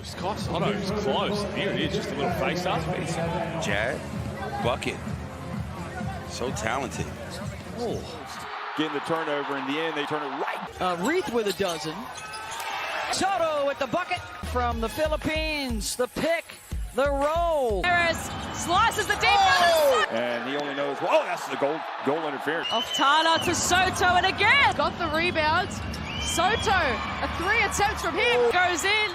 close. Kai Sotto's close. Here it is, just a little face-up. Jad, bucket. So talented. Oh. Getting the turnover in the end, they turn it right. Reith with a dozen. Soto with the bucket from the Philippines. The pick, the roll. Harris slices the deep. And he only knows, oh, that's the goal interference. Off Tyler to Soto, and again got the rebound. Soto, a 3 attempts from him, goes in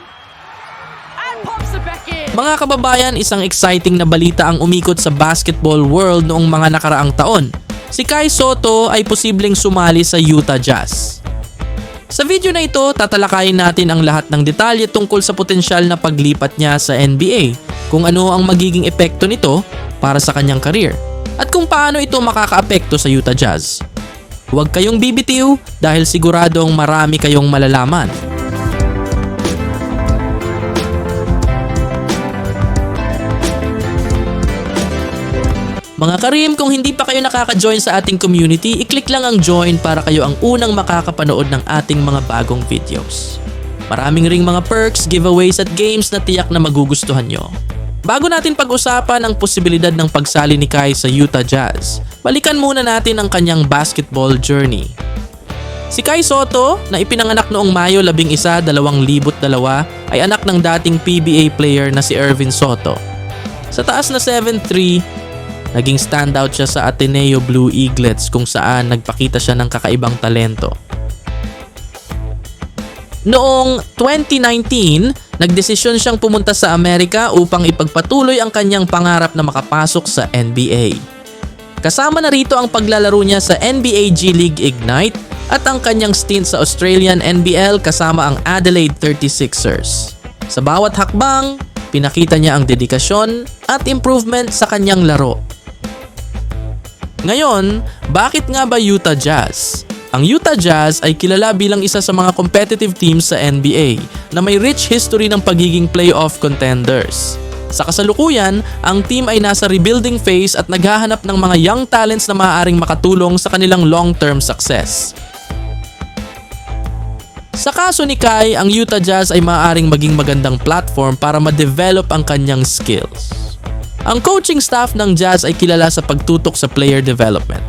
and pops it back in. Mga kababayan, isang exciting na balita ang umikot sa basketball world noong mga nakaraang taon. Si Kai Sotto ay posibleng sumali sa Utah Jazz. Sa video na ito, tatalakayin natin ang lahat ng detalye tungkol sa potensyal na paglipat niya sa NBA, kung ano ang magiging epekto nito para sa kanyang career, at kung paano ito makakaapekto sa Utah Jazz. Huwag kayong bibitiw dahil siguradong marami kayong malalaman. Mga Karim, kung hindi pa kayo nakaka-join sa ating community, i-click lang ang join para kayo ang unang makakapanood ng ating mga bagong videos. Maraming ring mga perks, giveaways at games na tiyak na magugustuhan nyo. Bago natin pag-usapan ang posibilidad ng pagsali ni Kai sa Utah Jazz, balikan muna natin ang kanyang basketball journey. Si Kai Sotto, na ipinanganak noong Mayo 11, 2002, ay anak ng dating PBA player na si Ervin Soto. Sa taas na 7'3", naging standout siya sa Ateneo Blue Eaglets kung saan nagpakita siya ng kakaibang talento. Noong 2019, nagdesisyon siyang pumunta sa Amerika upang ipagpatuloy ang kanyang pangarap na makapasok sa NBA. Kasama na rito ang paglalaro niya sa NBA G League Ignite at ang kanyang stint sa Australian NBL kasama ang Adelaide 36ers. Sa bawat hakbang, pinakita niya ang dedikasyon at improvement sa kanyang laro. Ngayon, bakit nga ba Utah Jazz? Ang Utah Jazz ay kilala bilang isa sa mga competitive teams sa NBA na may rich history ng pagiging playoff contenders. Sa kasalukuyan, ang team ay nasa rebuilding phase at naghahanap ng mga young talents na maaaring makatulong sa kanilang long-term success. Sa kaso ni Kai, ang Utah Jazz ay maaaring maging magandang platform para ma-develop ang kanyang skills. Ang coaching staff ng Jazz ay kilala sa pagtutok sa player development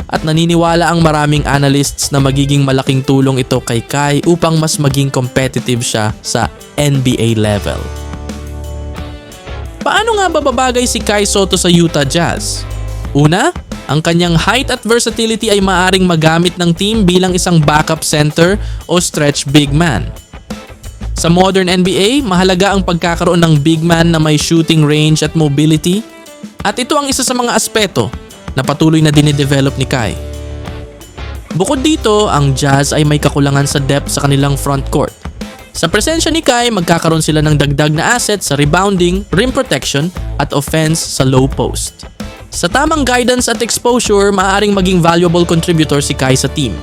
at naniniwala ang maraming analysts na magiging malaking tulong ito kay Kai upang mas maging competitive siya sa NBA level. Paano nga bababagay si Kai Sotto sa Utah Jazz? Una, ang kanyang height at versatility ay maaaring magamit ng team bilang isang backup center o stretch big man. Sa modern NBA, mahalaga ang pagkakaroon ng big man na may shooting range at mobility, at ito ang isa sa mga aspeto na patuloy na dinidevelop ni Kai. Bukod dito, ang Jazz ay may kakulangan sa depth sa kanilang front court. Sa presensya ni Kai, magkakaroon sila ng dagdag na asset sa rebounding, rim protection at offense sa low post. Sa tamang guidance at exposure, maaaring maging valuable contributor si Kai sa team.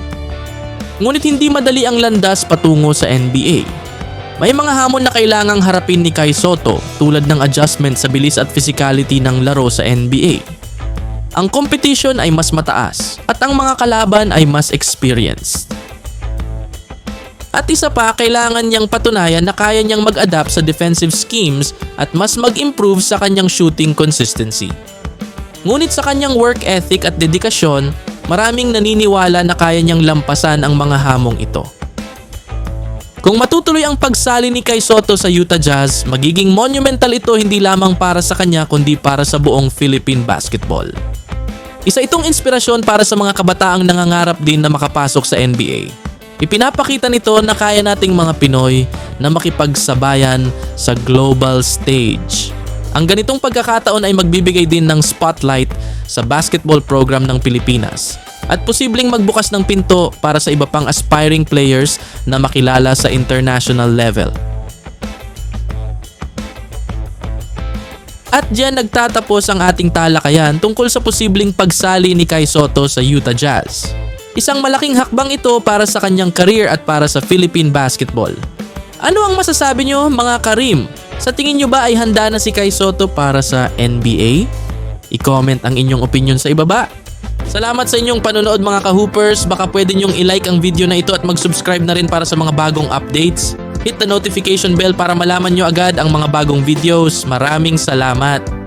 Ngunit hindi madali ang landas patungo sa NBA. May mga hamon na kailangang harapin ni Kai Sotto tulad ng adjustment sa bilis at physicality ng laro sa NBA. Ang competition ay mas mataas at ang mga kalaban ay mas experienced. At isa pa, kailangan niyang patunayan na kaya niyang mag-adapt sa defensive schemes at mas mag-improve sa kanyang shooting consistency. Ngunit sa kanyang work ethic at dedikasyon, maraming naniniwala na kaya niyang lampasan ang mga hamong ito. Kung matutuloy ang pagsali ni Kai Sotto sa Utah Jazz, magiging monumental ito hindi lamang para sa kanya kundi para sa buong Philippine basketball. Isa itong inspirasyon para sa mga kabataang nangangarap din na makapasok sa NBA. Ipinapakita nito na kaya nating mga Pinoy na makipagsabayan sa global stage. Ang ganitong pagkakataon ay magbibigay din ng spotlight sa basketball program ng Pilipinas at posibleng magbukas ng pinto para sa iba pang aspiring players na makilala sa international level. At diyan nagtatapos ang ating talakayan tungkol sa posibleng pagsali ni Kai Sotto sa Utah Jazz. Isang malaking hakbang ito para sa kanyang career at para sa Philippine basketball. Ano ang masasabi nyo mga Karim? Sa tingin nyo ba ay handa na si Kai Sotto para sa NBA? I-comment ang inyong opinion sa ibaba. Salamat sa inyong panonood mga ka-hoopers. Baka pwede nyong i-like ang video na ito at mag-subscribe na rin para sa mga bagong updates. hit the notification bell para malaman nyo agad ang mga bagong videos. Maraming salamat!